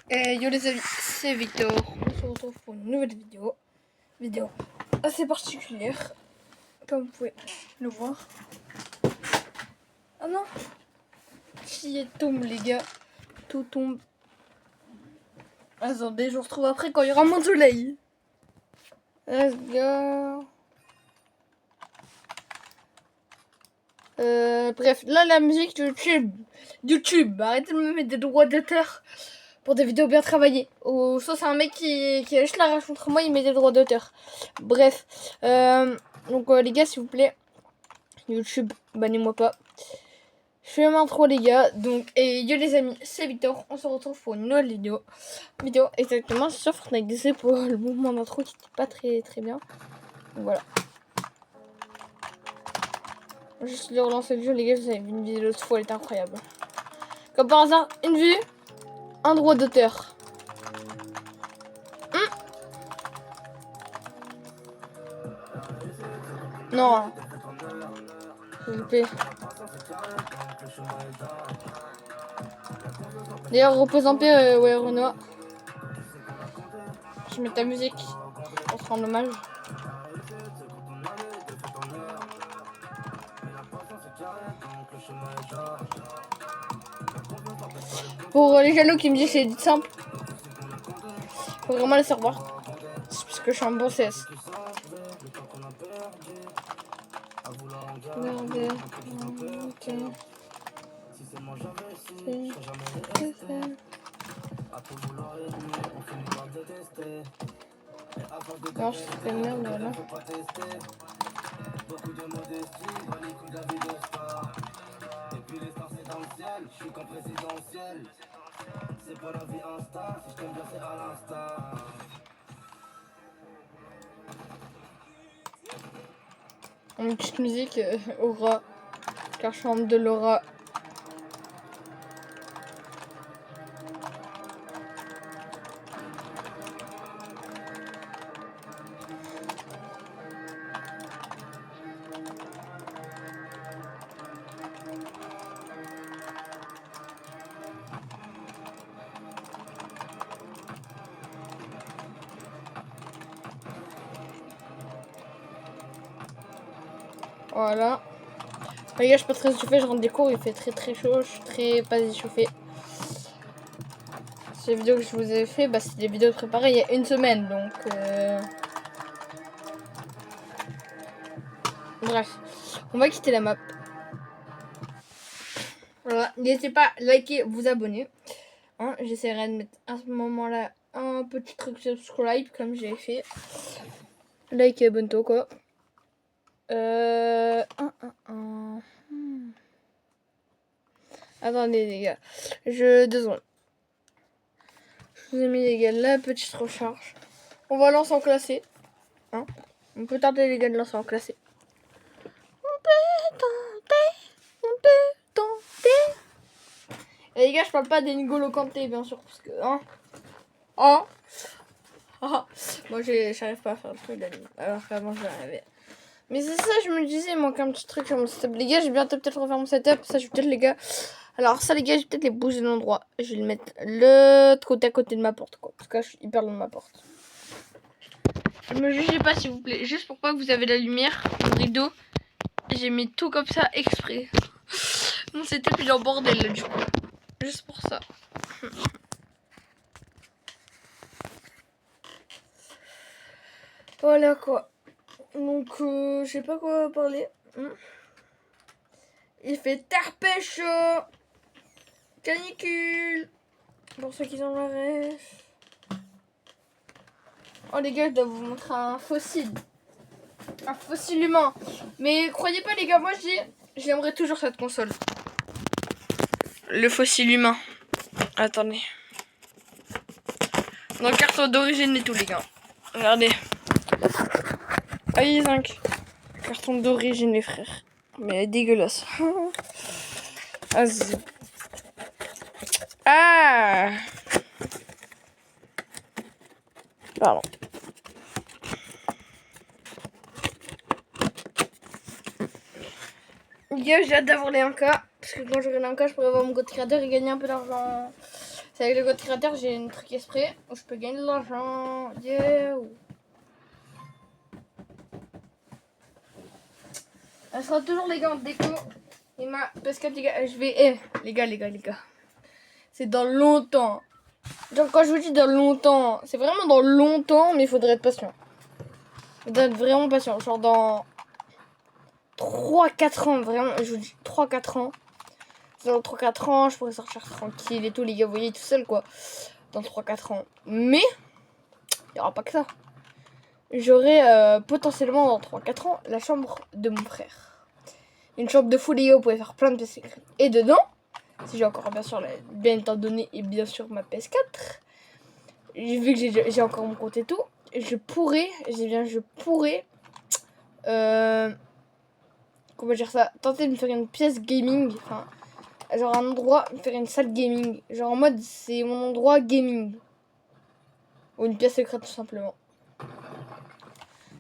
Yo les amis, c'est Victor. On se retrouve pour une nouvelle vidéo assez particulière, comme vous pouvez le voir. Ah non, qui tombe les gars, tout tombe. Attendez, je vous retrouve après quand il y aura mon soleil. Let's go. Bref, là la musique de YouTube. Arrêtez de me mettre des droits d'auteur pour des vidéos bien travaillées. Ou soit c'est un mec qui a juste la rage contre moi, il met des droits d'auteur. Bref, donc les gars, s'il vous plaît, YouTube, bannez-moi pas. Je fais l'intro les gars, donc et yo les amis, c'est Victor. On se retrouve pour une nouvelle vidéo exactement sur Fortnite. Désolé pour le mouvement d'intro qui était pas très bien. Donc voilà. Juste de relancer le jeu les gars, vous avez vu une vidéo l'autre fois, elle était incroyable. Comme par hasard, une vue, un droit d'auteur. Non. S'il vous plaît. D'ailleurs, repose en paix, ouais, Renoir. Je mets ta musique pour te rendre hommage. Pour les jaloux qui me disent que c'est simple, faut vraiment le savoir. Parce que je suis un bon CS. Regardez. Ok. Non, je fais merde, voilà. Une petite musique aura, car je chante de l'aura. Voilà. Les gars, je suis pas très échauffée, je rentre des cours, il fait très chaud, je suis très pas échauffée. Ces vidéos que je vous ai fait, bah, c'est des vidéos préparées il y a une semaine, donc bref, on va quitter la map. Voilà, n'hésitez pas à liker, vous abonner. Hein, j'essaierai de mettre à ce moment-là un petit truc subscribe comme j'ai fait. Like et abonne-toi quoi. Attendez les gars, 2 secondes. Je vous ai mis les gars la petite recharge. On va lancer en classé. Hein, on peut tenter les gars de lancer en classé. On peut tenter. Et les gars, je parle pas des N'Golo Kanté bien sûr parce que moi j'arrive pas à faire le truc d'anime. Alors qu'avant je l'arrivais. Mais c'est ça, je me disais, il manque un petit truc sur mon setup. Les gars, j'ai bientôt peut-être refaire mon setup. Ça, je vais peut-être les gars. Alors ça les gars, je vais peut-être les bouger d'endroit. Je vais le mettre l'autre côté à côté de ma porte quoi. Parce que là, je suis hyper loin de ma porte. Ne me jugez pas s'il vous plaît. Juste pour pas que vous avez la lumière, le rideau. J'ai mis tout comme ça exprès. Mon setup il est en bordel là du coup. Juste pour ça. Voilà quoi. Donc je sais pas quoi parler. Il fait terre pêche. Canicule. Pour ceux qui ont la rêve. Oh les gars, je dois vous montrer un fossile. Un fossile humain. Mais croyez pas les gars, moi j'aimerais toujours cette console. Le fossile humain. Attendez. Dans le carton d'origine et tout les gars. Regardez. Aïe 5. Carton d'origine les frères. Mais elle est dégueulasse. Vas-y. Ah. Pardon. Les gars, j'ai hâte d'avoir les 1K. Parce que quand j'aurai les 1K, je pourrais avoir mon code trader et gagner un peu d'argent C'est avec le code créateur, j'ai une truc esprit où je peux gagner de l'argent. Yeah. Elle sera toujours les gars en déco. Et ma PS4 les gars, je vais... les gars. C'est dans longtemps. Genre quand je vous dis dans longtemps, c'est vraiment dans longtemps, mais il faudrait être patient. Il faudrait être vraiment patient. Genre dans 3-4 ans, vraiment, je vous dis 3-4 ans. Dans 3-4 ans, je pourrais sortir tranquille et tout, les gars, vous voyez, tout seul quoi. Dans 3-4 ans. Mais, il n'y aura pas que ça. J'aurai potentiellement dans 3-4 ans la chambre de mon frère. Une chambre de fou, les gars, vous pouvez faire plein de pièces secrètes. Et dedans, si j'ai encore bien sûr, bien étant donné, et bien sûr ma PS4, vu que j'ai encore mon compte et tout, je pourrais, comment dire ça, tenter de me faire une pièce gaming, enfin, genre un endroit, me faire une salle gaming, genre en mode c'est mon endroit gaming, ou une pièce secrète tout simplement.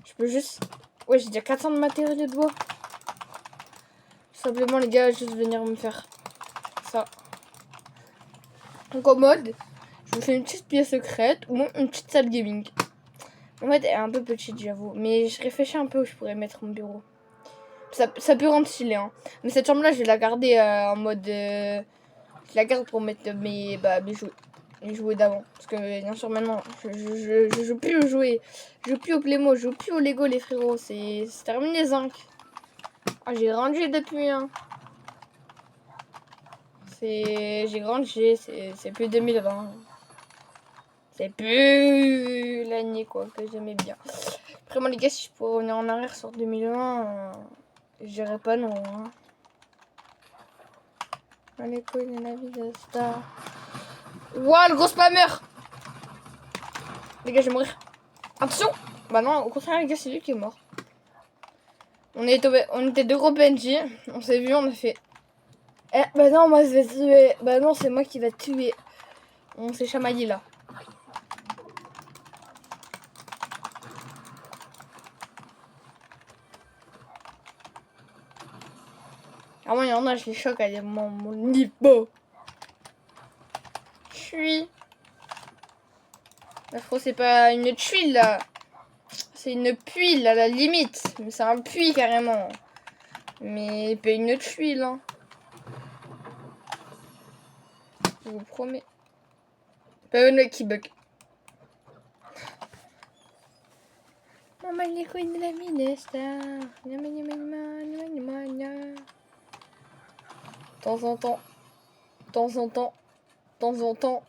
Je peux juste, ouais, j'ai déjà 400 de matériaux de bois. Tout simplement les gars, juste venir me faire ça. Donc en mode, je me fais une petite pièce secrète ou même une petite salle gaming. En fait, elle est un peu petite, j'avoue. Mais je réfléchis un peu où je pourrais mettre mon bureau. Ça peut rendre stylé, hein. Mais cette chambre-là, je vais la garder en mode... je la garde pour mettre mes jouets. Les jouets d'avant. Parce que, bien sûr, maintenant, je joue plus aux jouets. Je joue plus au Playmo, je joue plus au Lego, les frérots. C'est terminé, Zinc. Ah, j'ai grandi depuis, hein. J'ai grandi, c'est plus 2020. C'est plus l'année, quoi, que j'aimais bien. Après, moi, les gars, si je pourrais revenir en arrière sur 2020, je dirais pas non, hein. Allez, couille de la vie de star. Ouah, le gros spammer! Les gars, je vais mourir. Attention! Bah non, au contraire, les gars, c'est lui qui est mort. On était deux gros PNJ. On s'est vu, on a fait... Eh, bah non, moi, je vais tuer. Bah non, c'est moi qui va te tuer. On s'est chamaillé, là. Ah, moi, il y en a, je les choque à mon niveau. Je suis... L'afro, c'est pas une tuile, là. C'est une puile, à la limite. C'est un puits, carrément. Mais pas une tuile, hein. Je vous promets. Pas une qui bug. Maman, les couilles de la minesta. De temps en temps. De temps en temps. De temps en temps.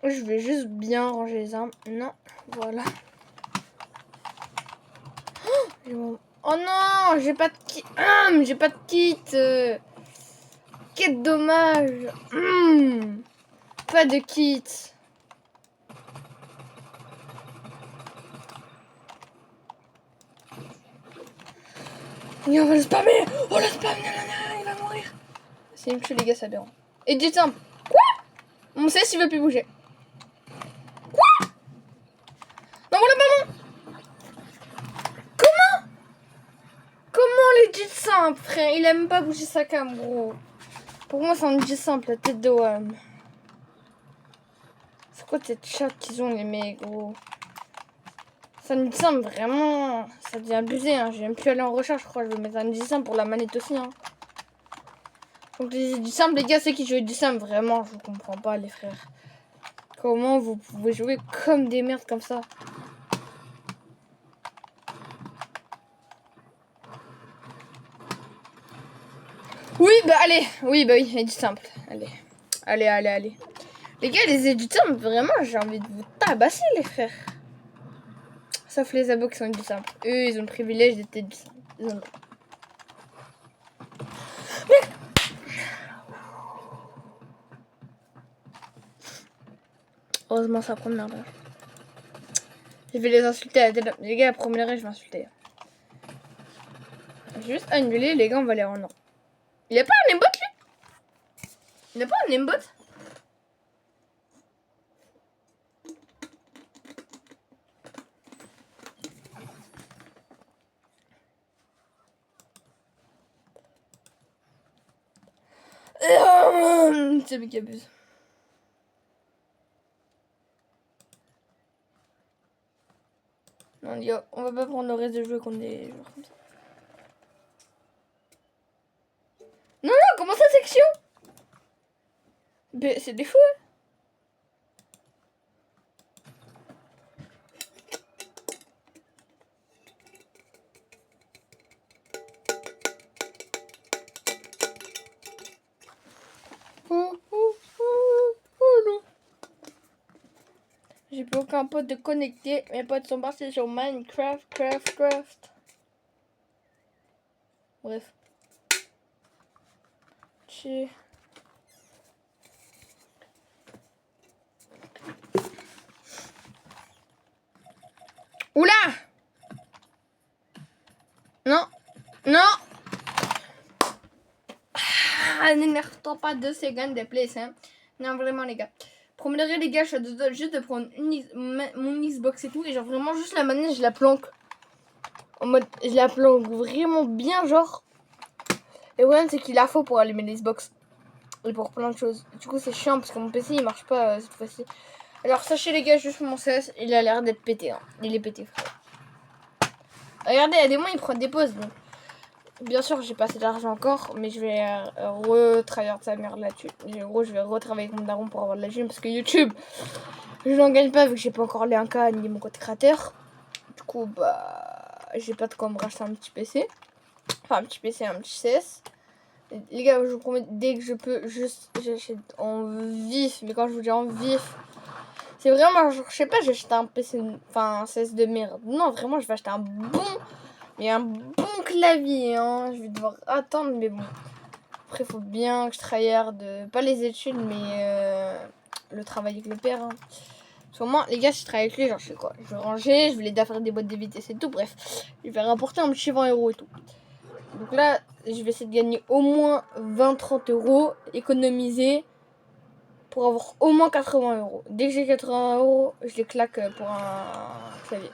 Je vais juste bien ranger les armes. Non, voilà. Oh non, j'ai pas de kit. J'ai pas de kit. Quel dommage. Pas de kit. Et on va le spammer. Oh le spam, il va mourir. C'est une tue les gars, ça dérange. Et du simple. Quoi? On sait s'il veut plus bouger. Quoi? Non, voilà, maman. Comment legit simple, frère? Il aime pas bouger sa cam, gros. Pour moi, c'est un legit simple, la tête de WAM. C'est quoi cette chatte qu'ils ont, les mecs, gros? Ça me semble vraiment... Ça devient abusé, hein. Je vais même plus aller en recherche, je crois. Je vais mettre un legit simple pour la manette aussi, hein. Donc, les du simple, les gars, c'est qui jouent du simple. Vraiment, je vous comprends pas, les frères. Comment vous pouvez jouer comme des merdes comme ça? Oui, bah allez. Oui, bah oui, du simple. Allez. Allez. Les gars, les éditeurs, vraiment, j'ai envie de vous tabasser, les frères. Sauf les abos qui sont du simple. Eux, ils ont le privilège d'être du simple. Ils ont le... Mais... Heureusement, ça prend de merde. Je vais les insulter à la télé. Les gars, à première je vais insulter. Juste annuler, les gars, on va les rendre. Il a pas un aimbot, lui? Il a pas un aimbot? C'est lui qui abuse. Non, les gars, on va pas prendre le reste de jouer contre des joueurs comme ça. Non, non, comment ça, section? C'est des fous, hein. Non. J'ai plus aucun pote de connecté. Mes potes sont partis sur Minecraft, craft. Bref. Oula! Non! Non! Ah, n'énerve-toi pas 2 secondes de plus, hein. Non, vraiment, les gars. Premier les gars, je suis juste de prendre mon Xbox et tout. Et genre, vraiment, juste la manette, je la planque. En mode, je la planque vraiment bien, genre. Et ouais, c'est qu'il la faut pour allumer l'Xbox. Et pour plein de choses. Du coup, c'est chiant parce que mon PC, il marche pas cette fois-ci. Alors, sachez, les gars, juste mon CS, il a l'air d'être pété, hein. Il est pété, frère. Regardez, il y a des moments, il prend des pauses. Donc. Bien sûr, j'ai pas assez d'argent encore, mais je vais retravailler sa merde là-dessus. En gros, je vais retravailler avec mon daron pour avoir de la thune parce que YouTube, je n'en gagne pas vu que j'ai pas encore les 1K ni mon code créateur. Du coup, bah, j'ai pas de quoi me racheter un petit PC. Enfin, un petit PC, un petit CS. Les gars, je vous promets, dès que je peux, juste, j'achète en vif. Mais quand je vous dis en vif, c'est vraiment, genre, je sais pas, j'achète un PC, enfin, un CS de merde. Non, vraiment, je vais acheter un bon. Mais un bon clavier, hein. Je vais devoir attendre, mais bon. Après, il faut bien que je tryhard, pas les études, mais le travail avec le père. Hein. Parce qu'au moins, les gars, si je travaille avec lui, genre, je sais quoi. Je vais ranger, je vais l'aider à faire des boîtes de vitesse et tout. Bref, je vais rapporter un petit 20 € et tout. Donc là, je vais essayer de gagner au moins 20-30 €, économiser pour avoir au moins 80 €. Dès que j'ai 80 €, je les claque pour un clavier.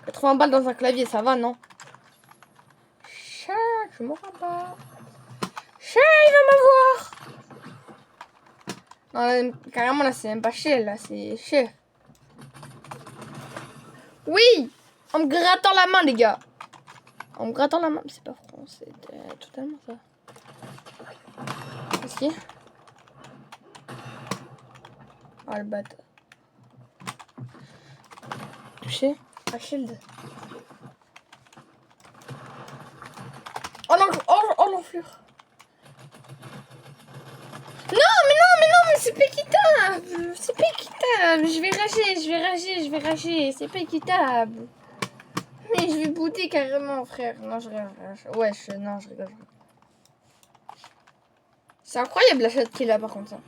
80 balles dans un clavier, ça va, non? Chat, je m'aurai pas. Chat, il va m'avoir. Non, là, carrément, là, c'est même pas cher, là, c'est cher. Oui! En me grattant la main, les gars. En me grattant la main. C'est pas français, totalement ça. Ici. Ah, le bâtard. Touché. Ah, shield. Oh, l'enflure. Non, mais c'est pas équitable. C'est pas équitable. Je vais rager. C'est pas équitable. Mais je vais bouder carrément, frère. Non, je rigole. Ouais, non, je rigole. C'est incroyable la chatte qu'il a, par contre. Ça.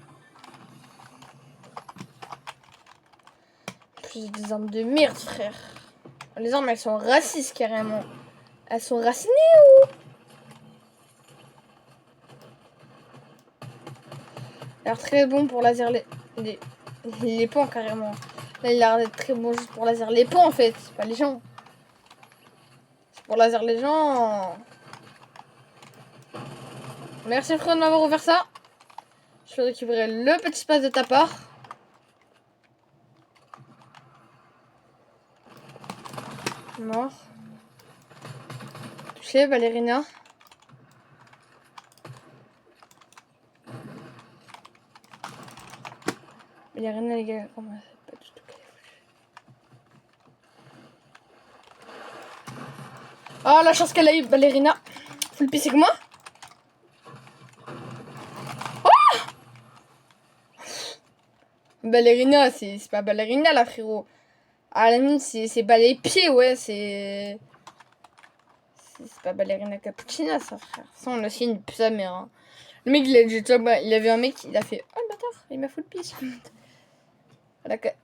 Plus des armes de merde, frère. Les armes, elles sont racistes, carrément. Elles sont racinées ou... Alors très bon pour laser les ponts carrément. Là il a l'air d'être très bon juste pour laser les ponts en fait, c'est pas les gens. C'est pour laser les gens. Merci frère de m'avoir ouvert ça. Je vais récupérer le petit espace de ta part. Mort. Touché, Ballerina. Ballerina les gars, comment c'est pas du tout qu'elle est fouche. Oh la chance qu'elle a eu, Ballerina. Full pisser que moi. Ballerina, c'est pas ballerina là, frérot. À la limite, c'est pas les pieds, ouais, c'est pas ballerina cappuccina, ça, frère. Ça, on a aussi une sa mère. Hein. Le mec, il avait un mec, il a fait oh le bâtard, il m'a full pisse.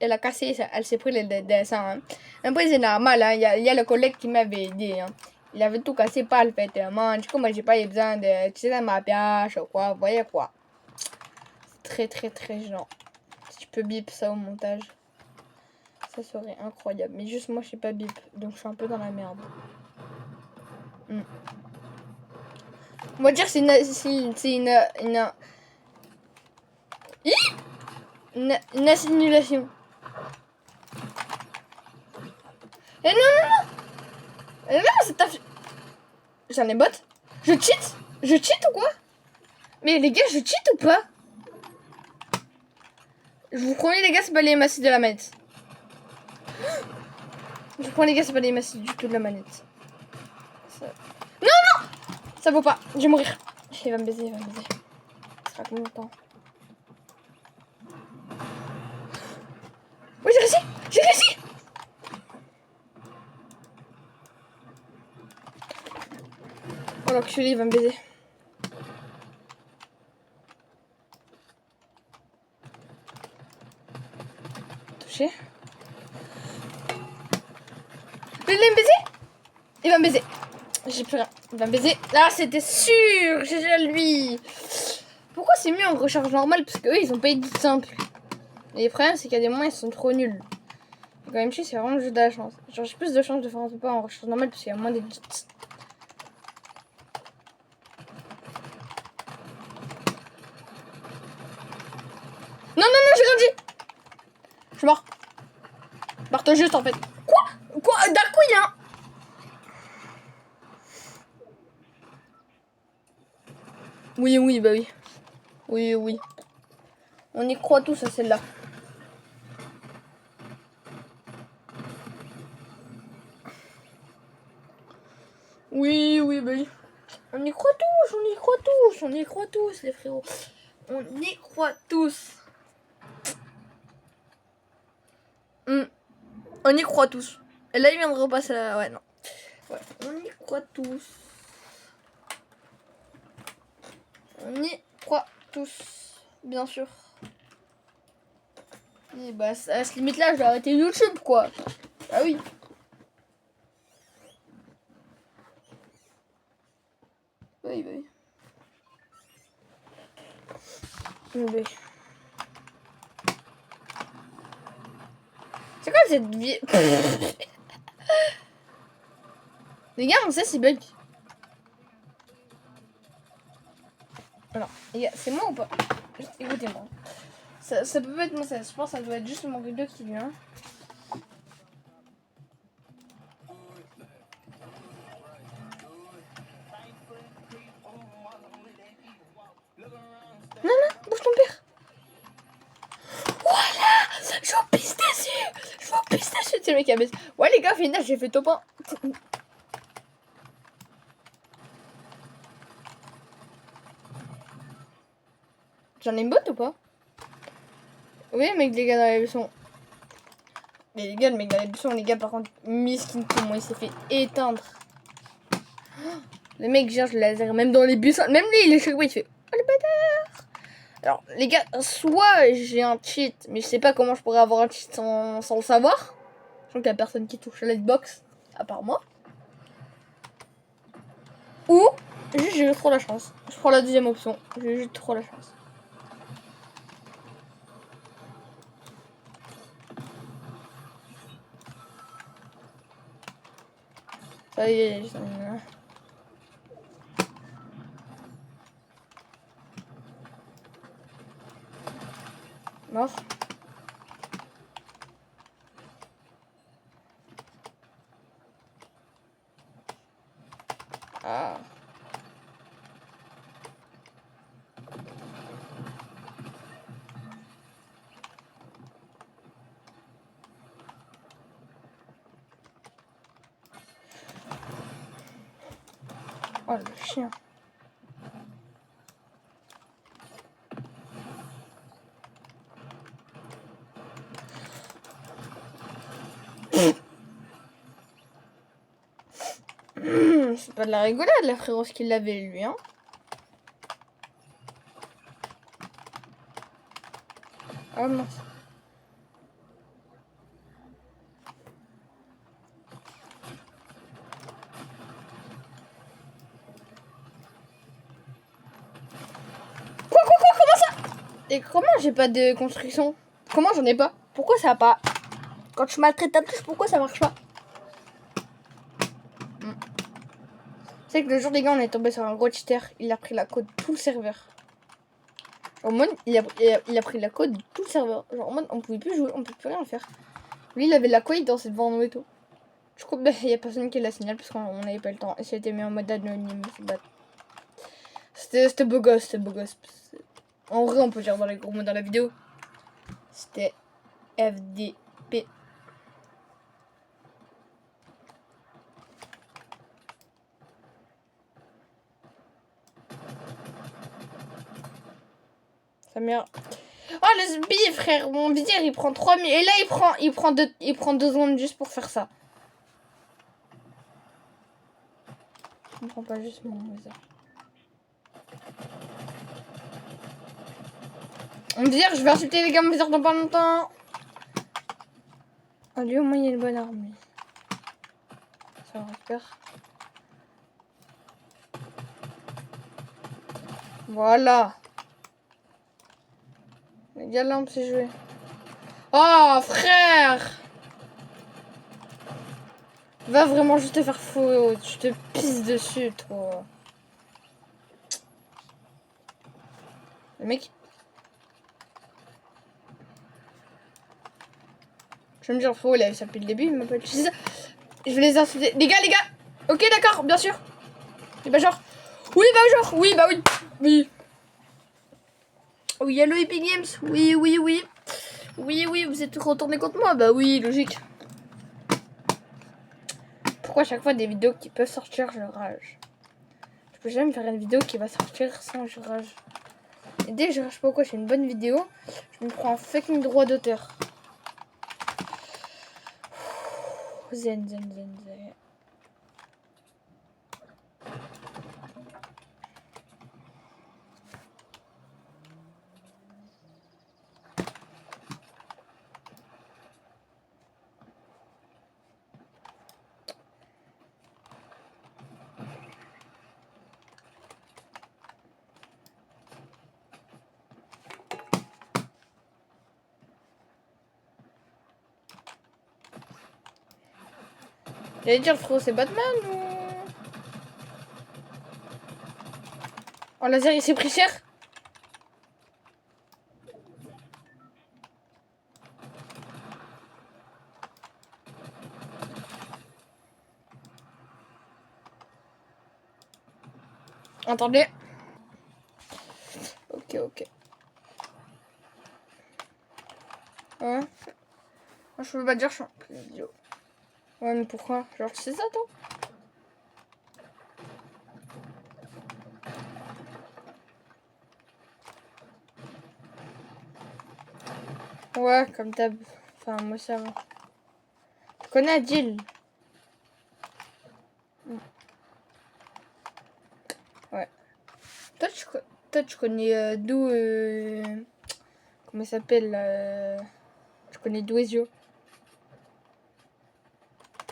Elle a cassé, elle s'est pris le dessin. Hein. Après, c'est normal, hein. Il y a le collègue qui m'avait aidé. Hein. Il avait tout cassé par le fait. Du coup, moi, j'ai pas eu besoin de. Tu sais, dans ma pièce ou quoi, vous voyez quoi. C'est très gênant. Si tu peux bip ça au montage, ça serait incroyable. Mais juste moi, je sais pas bip. Donc, je suis un peu dans la merde. On va dire c'est une Une assimilation. Eh non, c'est ta... J'en ai bot. Je cheat? Je cheat ou quoi? Mais les gars, je cheat ou pas? Je vous promets les gars, c'est pas les massifs de la manette. Je vous promets les gars, c'est pas les massifs du tout de la manette. Ça... Non! Ça vaut pas, je vais mourir. Il va me baiser, Ça sera combien de temps? Oui, j'ai réussi! Oh l'enculé, il va me baiser. Touché. Il va me baiser? Il va me baiser. J'ai plus rien. Il va me baiser. Là, c'était sûr. GG à lui. Pourquoi c'est mieux en recharge normale? Parce qu'eux, ils ont pas été simples. Et le problème, c'est qu'il y a des moments, ils sont trop nuls. Quand même, c'est vraiment le jeu de la chance. Genre, j'ai plus de chance de faire un peu pas en recharge normale parce qu'il y a moins d'édits. Non, j'ai grandi. Je suis mort. Barre-toi juste en fait. Quoi? D'un coup, il y a un... Oui, bah oui. Oui. On y croit tous à celle-là. Oui, bah oui. On y croit tous, les frérots. On y croit tous. On y croit tous. Et là, il vient de repasser là. Ouais, non. Ouais, on y croit tous. On y croit tous. Bien sûr. Et bah, à ce limite-là, je vais arrêter YouTube, quoi. Ah oui. Oui. C'est quoi cette vie? Les gars, on sait c'est bug. Alors, les gars, c'est moi ou pas? Juste écoutez-moi. Ça peut pas être moi, je pense que ça doit être juste mon vidéo qui vient. Non, bouge ton père. Voilà, je vous pisse dessus. C'est le mec qui a baissé. Ouais les gars, final, j'ai fait top 1. J'en ai une botte ou pas? Oui, mec, les gars dans les buissons. Mais les gars, le mec dans les buissons, les gars, par contre, miskin comment il s'est fait éteindre. Le mec cherche le laser, même dans les buissons. Même lui, il est choqué, il fait oh le bâtard. Alors, les gars, soit j'ai un cheat, mais je sais pas comment je pourrais avoir un cheat sans le savoir. Je crois qu'il y a personne qui touche à la hitbox, à part moi. Ou, juste j'ai eu trop la chance. Je prends la deuxième option. J'ai juste trop la chance. Ça y est, j'en ai un. Mort. Ah. Oh le chien. C'est pas de la rigolade, la frérot, ce qu'il avait lui, hein. Ah mince. Quoi, comment ça? Et comment j'ai pas de construction? Comment j'en ai pas? Pourquoi ça a pas? Quand je maltraite ta touche, pourquoi ça marche pas? C'est que le jour des gars, on est tombé sur un gros cheater. Il a pris la code tout le serveur. Au moins, il a pris la code de tout le serveur. Genre, en mode, on pouvait plus jouer, on peut plus rien faire. Lui, il avait la code, il dansait devant nous et tout. Du coup, il y a personne qui la signale parce qu'on n'avait pas le temps. Et c'était mis en mode anonyme. C'était beau gosse, c'était beau gosse. En vrai, on peut dire dans les gros mots dans la vidéo. C'était FDP. Sa mère. Oh, le sbi, frère. Mon vizir, il prend 3 minutes. Et là, il prend 2 secondes juste pour faire ça. Je comprends pas juste mon vizir. Mon vizir, je vais insulter les gars, mon vizir dans pas longtemps. Oh, lui, au moins, il a une bonne arme. Ça récupère. Voilà. Les gars, là, on peut jouer. Oh, frère! Va vraiment juste te faire fou. Tu te pisses dessus, toi. Le mec. Je vais me dire, faux, il a eu ça depuis le début, il m'a pas utilisé ça. Je vais les insulter. Les gars. Ok, d'accord, bien sûr. Et bah, genre. Oui, bah, genre. Oui, bah, oui. Oui. Oui, hello Epic Games. Oui. Oui, vous êtes retourné contre moi. Bah, oui, logique. Pourquoi à chaque fois des vidéos qui peuvent sortir, je rage? Je peux jamais faire une vidéo qui va sortir sans je rage. Et dès que je rage pas quoi, je fais une bonne vidéo, je me prends un fucking droit d'auteur. Zen. J'allais dire, frérot, c'est Batman ou... Oh, laser, il s'est pris cher. Attendez. Ok. Ouais. Moi, je peux pas dire, je suis en pleine vidéo. Ouais, mais pourquoi? Genre, tu sais ça, toi? Ouais, comme d'hab. Enfin, moi, ça va. Tu connais Adil? Ouais. Toi, tu connais d'où... comment il s'appelle Tu connais Douezio.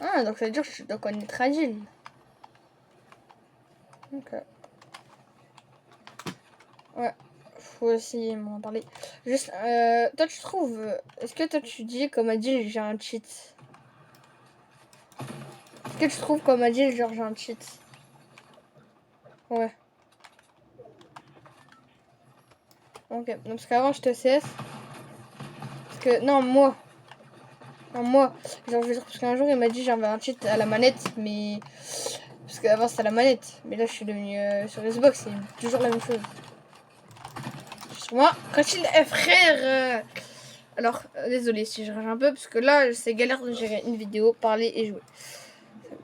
Ah, donc ça veut dire que je dois connaître Adil. Ok. Ouais. Faut aussi m'en parler. Juste, toi, tu trouves... Est-ce que toi, tu dis, comme Adil, j'ai un cheat? Est-ce que tu trouves, comme Adil, genre, j'ai un cheat? Ouais. Ok. Donc, parce qu'avant, je te CS. Parce que... Non, moi. Genre, je veux dire, parce qu'un jour, il m'a dit, j'avais un cheat à la manette, mais... Parce qu'avant, c'était à la manette. Mais là, je suis devenu sur Xbox, c'est toujours la même chose. Moi, quand il est frère... Alors, désolé si je rage un peu, parce que là, c'est galère de gérer une vidéo, parler et jouer.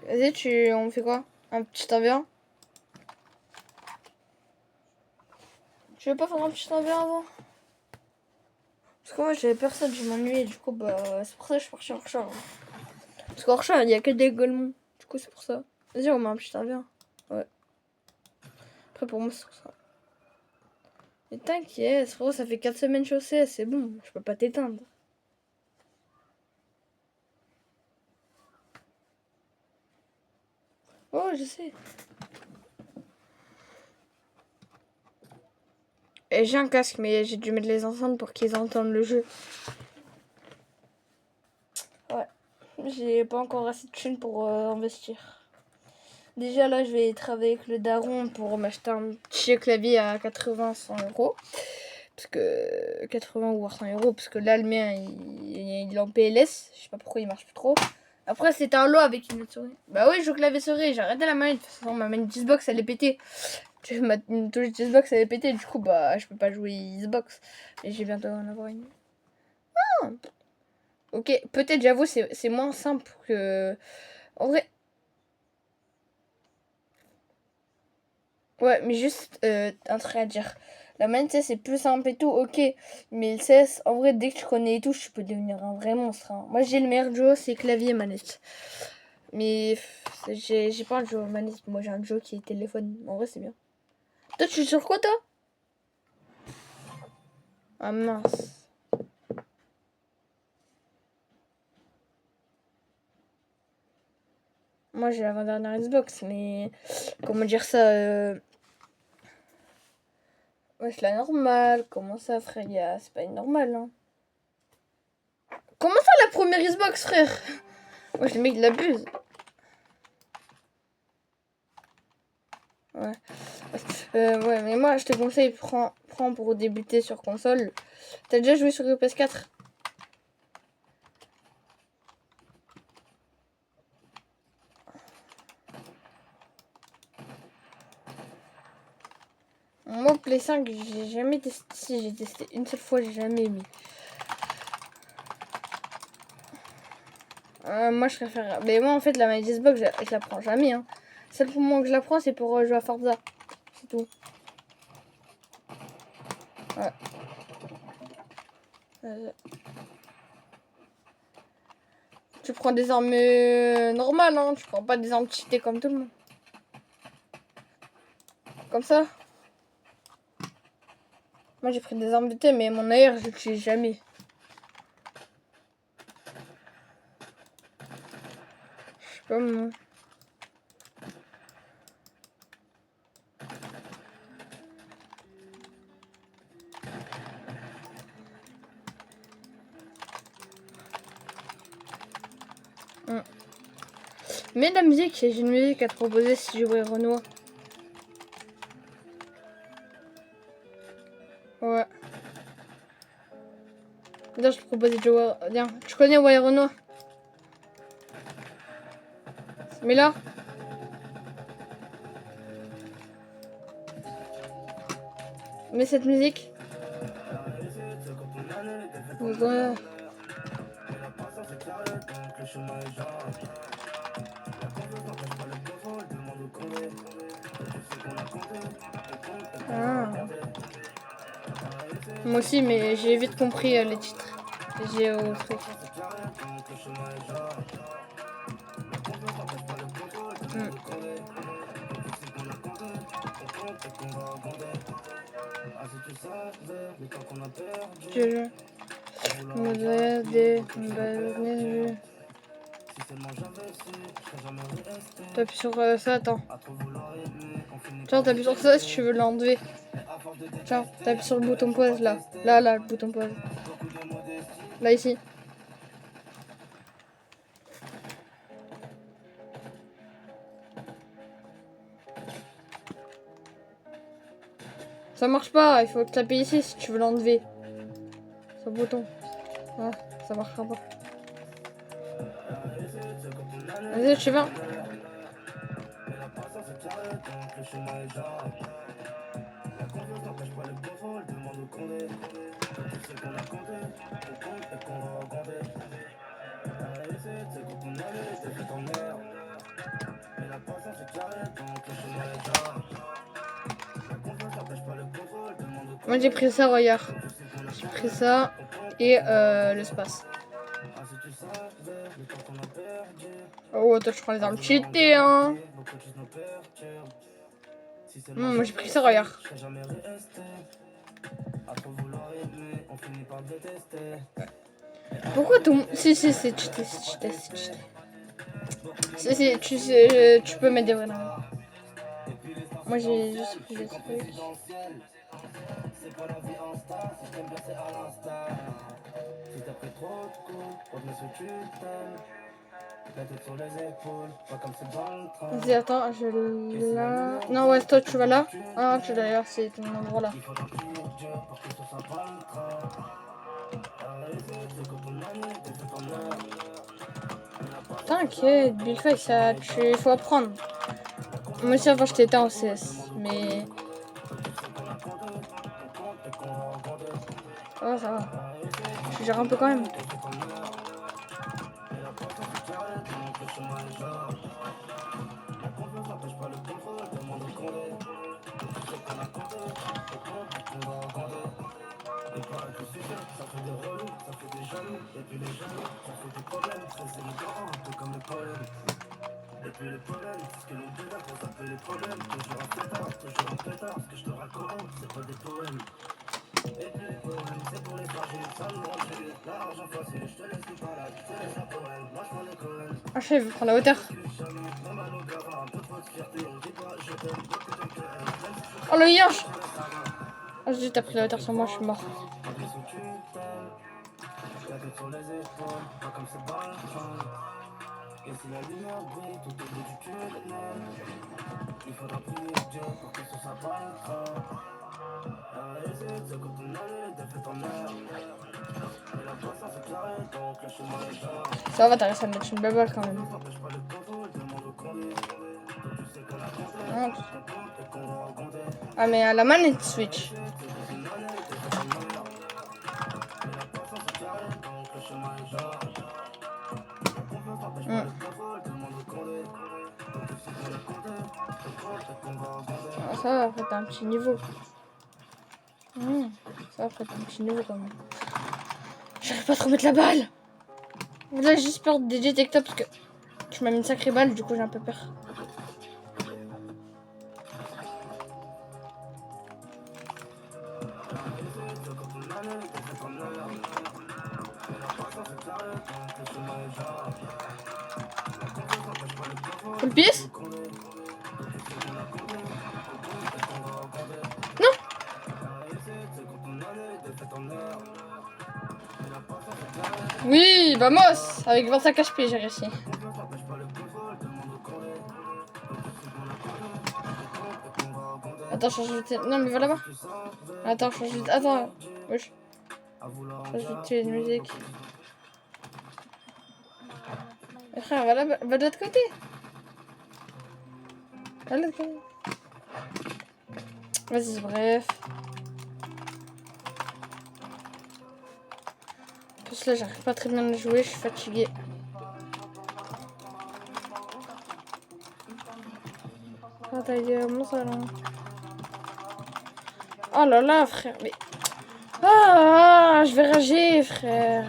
Vas-y, on fait quoi? Un petit 1v1? Tu veux pas faire un petit 1v1 avant? Parce que moi, j'avais personne, je m'ennuyais, du coup, bah, c'est pour ça que je suis partie en recharge. Parce qu'en recharge, il y a que des golemons. Du coup, c'est pour ça. Vas-y, on met un petit 1v1. Ouais. Après, pour moi, c'est pour ça. Mais t'inquiète, frérot, ça fait 4 semaines chaussées, c'est bon, je peux pas t'éteindre. Oh, je sais. Et j'ai un casque, mais j'ai dû mettre les enceintes pour qu'ils entendent le jeu. Ouais. J'ai pas encore assez de thunes pour investir. Déjà là, je vais travailler avec le daron pour m'acheter un petit clavier à 80-100 €. parce que 80 ou 100 €, parce que là le mien il est en PLS, je sais pas pourquoi il marche plus trop. Après c'était un lot avec une autre souris. Bah oui, je joue clavier souris, j'ai arrêté la manette, de toute façon ma manette Xbox elle est pétée. Ma touche Xbox elle est pétée, du coup bah je peux pas jouer Xbox. Et j'ai bientôt en avoir une. Ah, ok, peut-être j'avoue c'est moins simple que... En vrai... Ouais, mais juste un truc à dire. La manette c'est plus simple et tout, ok. Mais le CS, en vrai, dès que tu connais les touches, tu peux devenir un vrai monstre. Hein. Moi, j'ai le meilleur duo, c'est clavier et manette. Mais j'ai pas un duo manette. Moi, j'ai un duo qui est téléphone. En vrai, c'est bien. Toi, tu es sur quoi, toi? Ah mince. Moi, j'ai l'avant-dernière Xbox, mais... Comment dire ça Ouais, c'est la normale. Comment ça, frère? C'est pas une normale, hein. Comment ça, la première Xbox, frère? Moi, le mec, il abuse. Ouais. Ouais, mais moi, je te conseille, prends pour débuter sur console. T'as déjà joué sur le PS4? Moi, Play 5, j'ai jamais testé. Si, j'ai testé une seule fois, j'ai jamais aimé. Moi, je préfère... Mais moi, en fait, la manette Xbox, je la prends jamais. Hein. Seul moment que je la prends, c'est pour jouer à Forza. C'est tout. Ouais. Tu prends des armes normales, hein. Tu prends pas des armes cheatées comme tout le monde. Comme ça. Moi, j'ai pris des armes de thé, mais mon AR, je l'utilise jamais. Je sais pas, moi. Mais la musique, j'ai une musique à te proposer si je jouais Renoir. Ouais. Là, je te proposais de jouer. Viens, tu connais Wire Renoir? Mais là. Mais cette musique. Ouais. Ah. Moi aussi, mais j'ai vite compris les titres. J'ai au truc. Je me des t'appuies sur ça, attends. Tiens, t'appuies sur ça si tu veux l'enlever. Tiens, t'appuies sur le bouton pause là. Là, le bouton pause. Là, ici. Ça marche pas, il faut taper ici si tu veux l'enlever. Ce bouton. Ah, ça marchera pas. Vas-y, tu vas. Moi j'ai pris ça, regarde. J'ai pris ça et l'espace. Oh, toi, je prends les armes cheatées, hein. Moi j'ai pris ça, regarde. Pourquoi ton... Si, c'est cheaté, c'est cheaté, c'est cheaté. Si, tu peux mettre des vrais noms. Moi j'ai juste pris des trucs. Vas-y, attends, je vais là. Non, ouais, toi, tu vas là. Ah, tu d'ailleurs, c'est ton endroit là. T'inquiète, Billfight, ça, faut apprendre. Moi aussi, avant, j'étais en CS, mais. Ça va. Je gère un peu quand même. Ah, je vais prendre la hauteur. Oh le yinche. Oh zut, t'as pris la hauteur sur moi, je suis mort. Ça va, t'as réussi à me mettre une belle balle quand même. Ah mais à la manette Switch. Ah, ça va, après t'as un petit niveau. Ça va, après t'as un petit niveau quand même. J'arrive pas à te remettre la balle. Là j'ai juste peur des détecteurs parce que tu m'as mis une sacrée balle, du coup j'ai un peu peur. Full pièce? Non. Oui, vamos. Avec 25 HP j'ai réussi. Attends, change de... Non mais va là-bas. Attends, change de... Attends. Wesh. Change de musique. Mais frère, va là-bas. Va de l'autre côté. Va de l'autre côté. Vas-y, bref. Parce que là, j'arrive pas très bien à jouer, je suis fatiguée. Ah, ta gueule, mon salon. Oh là là, frère, mais... Ah, je vais rager, frère.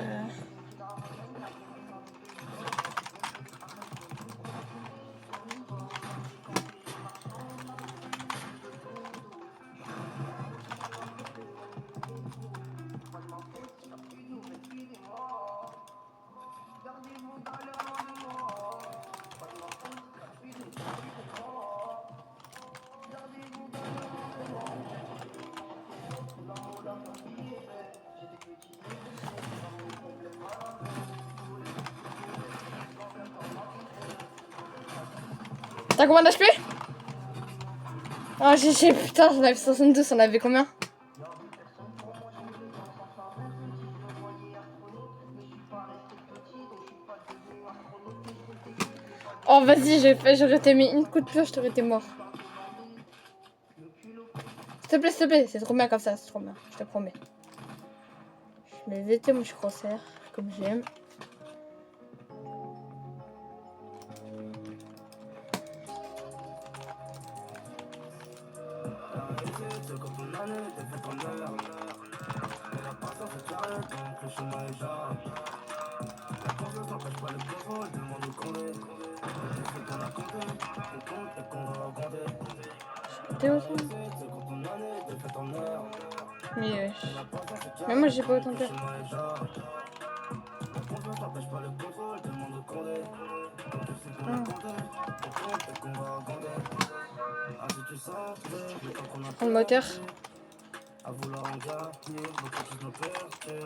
T'as combien d'HP? Ah, j'ai putain, j'en avais 72, on avait combien? Oh, vas-y, j'aurais été mis une coup de pioche, t'aurais été mort. S'il te plaît, c'est trop bien comme ça, c'est trop bien, je te promets. Je mets VT, moi je suis crosshair, comme j'aime. T'es où ça? Mais moi j'ai pas autant de peur. Je prends le moteur.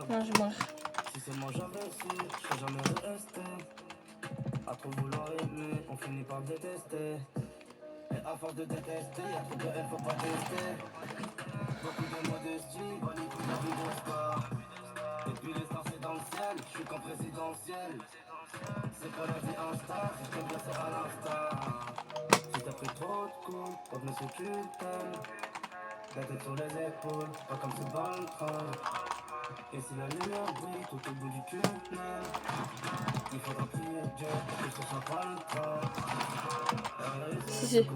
Non, je meurs. À trop vouloir aimer, on finit par détester. Et à force de détester, y'a trop de haine, faut pas tester. Beaucoup de modestie, valide toute la vie de star. Et puis les stars c'est dans le ciel, je suis comme présidentiel. C'est pas la vie Insta, si je te bien c'est à l'insta. Si t'as pris trop de coups, pas de me tu t'aimes. La tête sur les épaules, pas comme c'est dans le train. Et si la lumière brille tout au bout du tunnel, il faudra prier Dieu que ce soit pas le cas. Si.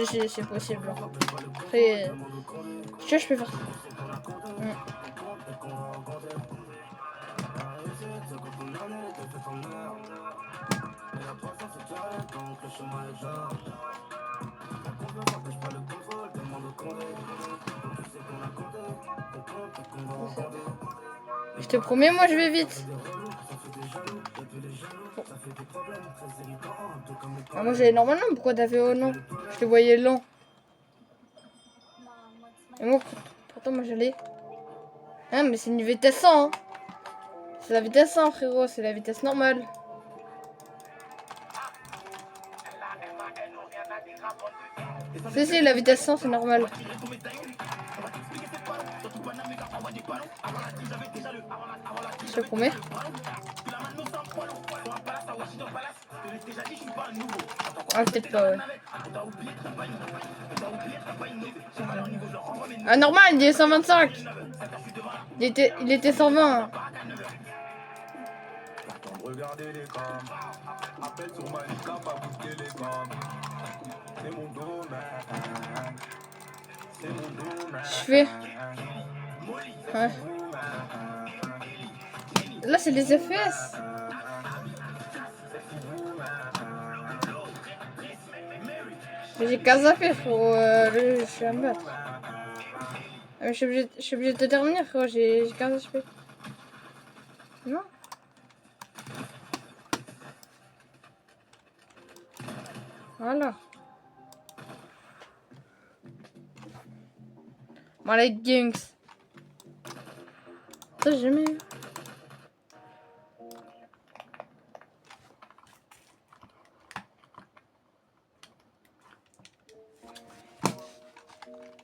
Si, c'est possible. Après, je peux faire ça. Je te promets, moi je vais vite. Ah, moi j'allais normalement, pourquoi t'as fait oh non? Je te voyais lent. Et moi, pourtant moi j'allais. Ah, mais c'est une vitesse 100. Hein. C'est la vitesse 100, frérot, c'est la vitesse normale. Si, la vitesse 100, c'est normal. Je te promets. Ah, peut-être pas, ouais. Ah, normal, il est 125. Il était 120. Je fais. Ouais. Là, c'est les FPS. J'ai 15 AP, frérot. Je suis à me battre. Je suis obligé de te terminer, frérot. J'ai 15 HP. Non? Voilà. Bon, les gangs. Ça, j'ai jamais eu.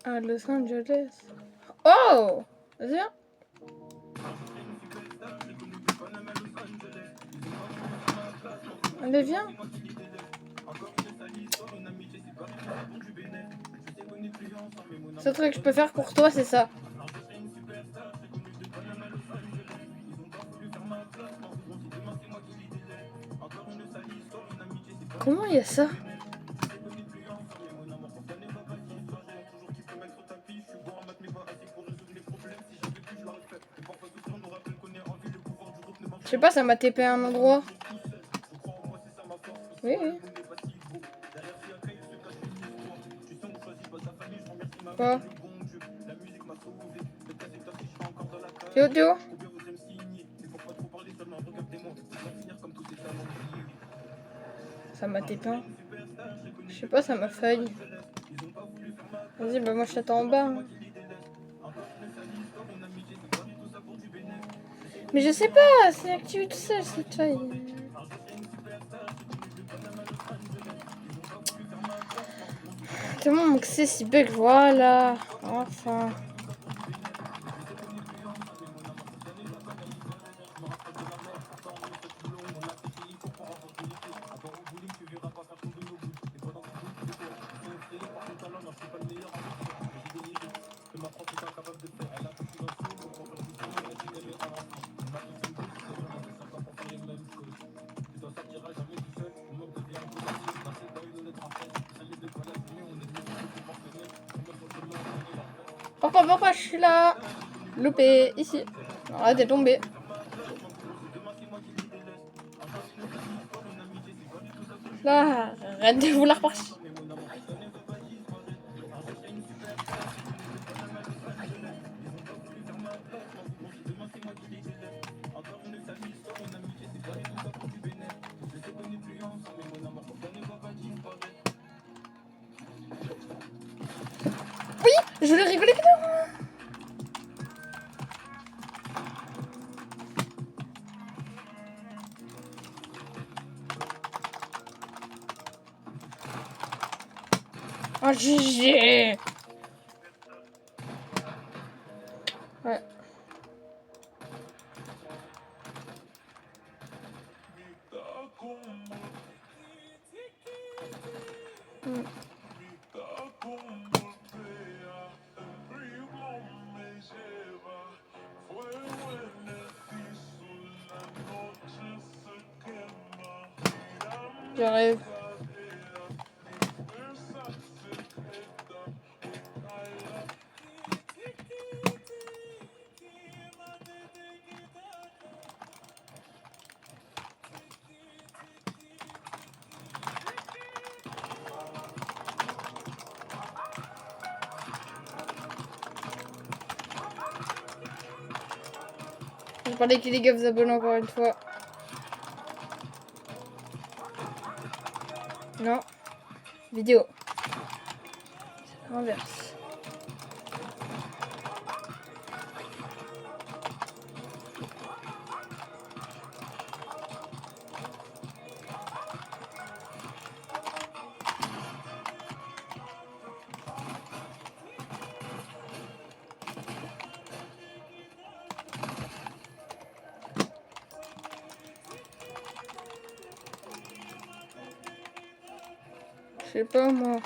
À Los Angeles. Oh! Vas-y. Allez, viens. Ce truc que je peux faire pour toi, c'est ça. Comment il y a ça? Je sais pas, ça m'a TP à un endroit. Oui, oui. Quoi? Théo? Ça m'a TP. Je sais pas, ça m'a failli. Vas-y, bah moi je t'attends en bas. Hein. Mais je sais pas, c'est activé tout seul cette faille. Tellement mon accès si bug, voilà. Enfin. Papa, je suis là. Loupé, ici. Ah, t'es tombé. Là, arrête de vouloir partir. Oui, je voulais rigoler que non. GG. Ouais. J'arrive. Je parlais que les gars vous abonnez encore une fois. Non. Vidéo. C'est l'inverse. Je sais pas moi.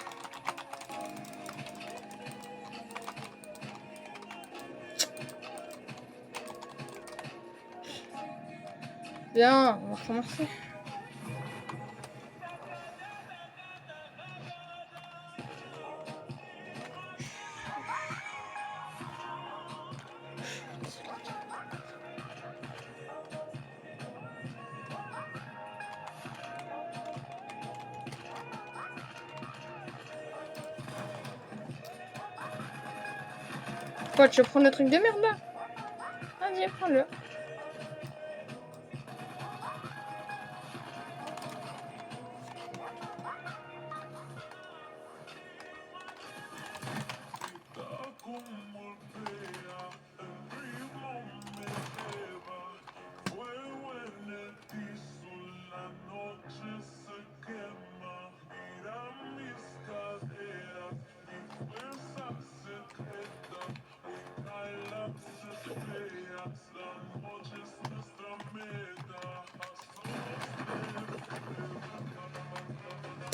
Bien, on va recommencer. Quoi, tu veux prendre le truc de merde là? Vas-y, prends-le.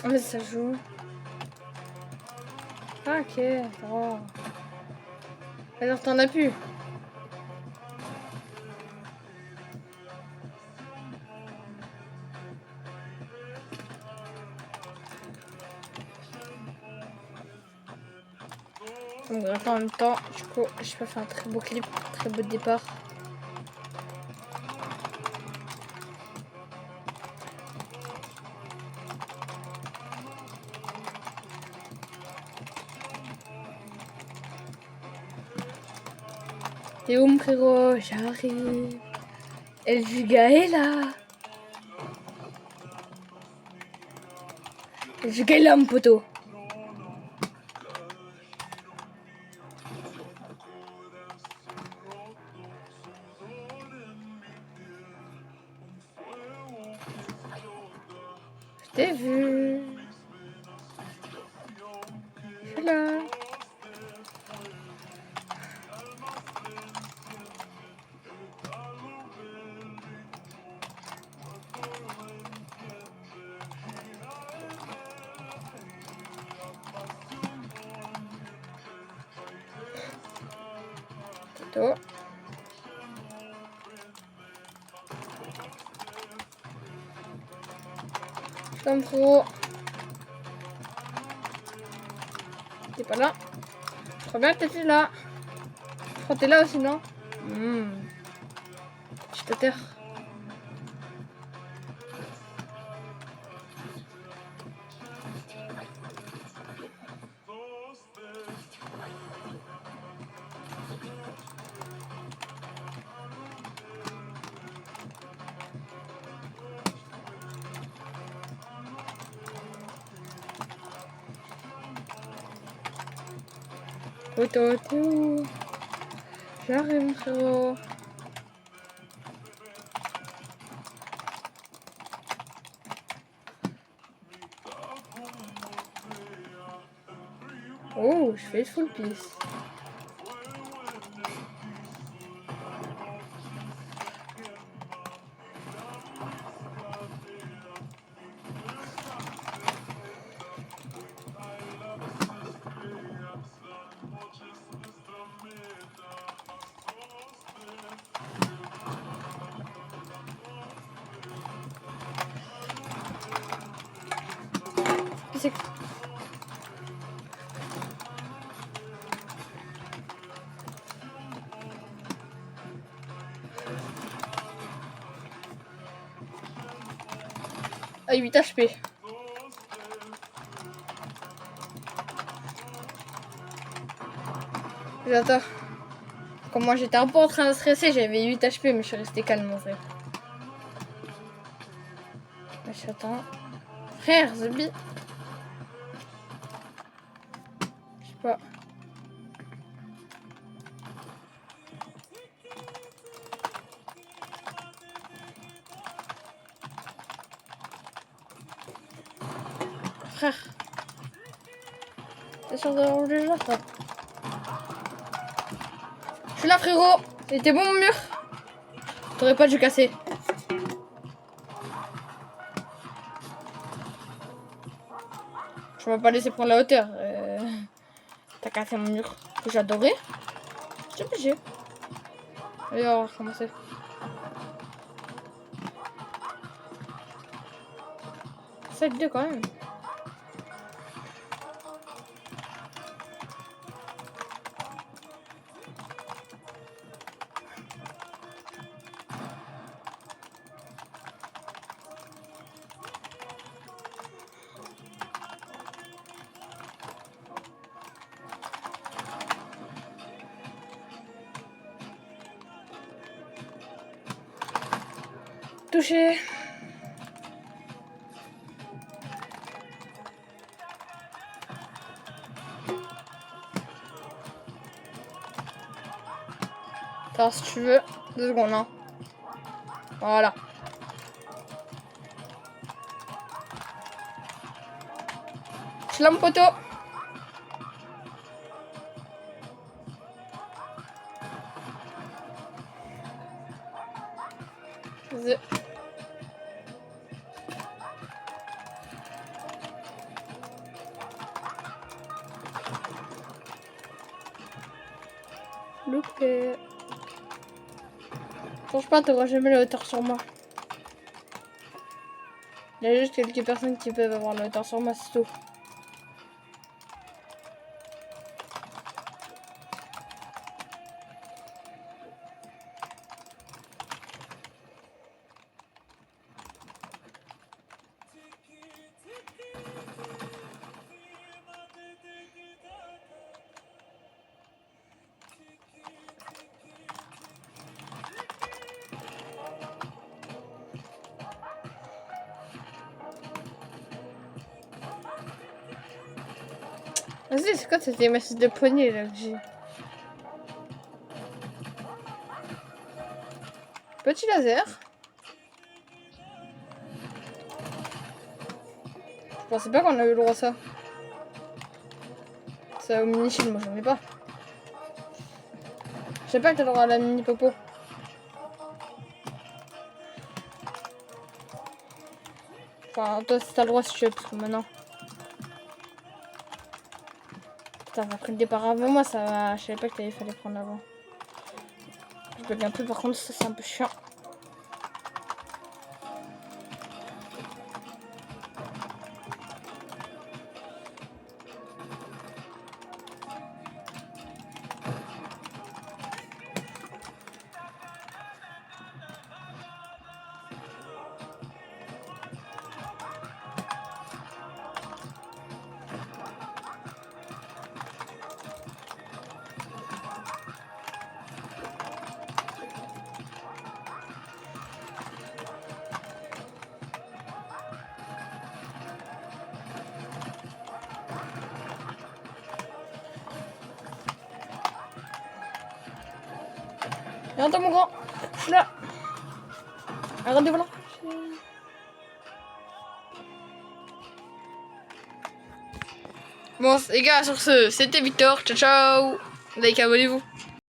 Ah, mais ça joue. Ah, ok. Oh. Alors t'en as plus. On gratte en même temps. Du coup, je peux faire un très beau clip, très beau départ. T'es où mon frérot? J'arrive. El Giga est là. El Giga est là mon poteau. Je t'ai vu. Je suis là. Poteau. Comme frérot. T'es pas là. Je crois bien que t'étais là. Je crois que t'es là aussi, non? Je te terre. Poteau, t'es où? J'arrive mon frérot. Oh, je fais full piece. C'est à 8 HP. J'attends. Comme moi j'étais un peu en train de stresser, j'avais 8 HP mais je suis resté calme en vrai. J'attends. Frère, Zombie. Je sais pas. Frère. T'es sûr d'avoir déjà ça? Je suis là frérot. C'était bon mon mur? T'aurais pas dû casser. Je m'as pas laissé prendre la hauteur. T'as cassé mon mur que j'adorais. J'étais obligé. Allez, on va recommencer. C'est 2 quand même. Touché. Alors si tu veux, 2 secondes hein. Voilà. Je suis là mon poteau. Vas-y. Loupé. Change pas, t'auras jamais la hauteur sur moi. Il y a juste quelques personnes qui peuvent avoir la hauteur sur moi, c'est tout. Vas-y, c'est quoi cette MS de poignée là que j'ai? Petit laser. Je pensais pas qu'on avait le droit à ça. Ça au mini shield, moi j'en ai pas. Je sais pas que t'as le droit à la mini popo. Enfin, toi si t'as le droit si tu veux, parce que maintenant. Putain, t'as pris le départ avant moi, ça va. Je savais pas que t'avais fallu prendre avant. Je peux bien plus, par contre, ça c'est un peu chiant. Et attends mon grand, je suis là. Regardez, voilà. Bon, les gars, sur ce, c'était Victor. Ciao, ciao. Like, abonnez-vous.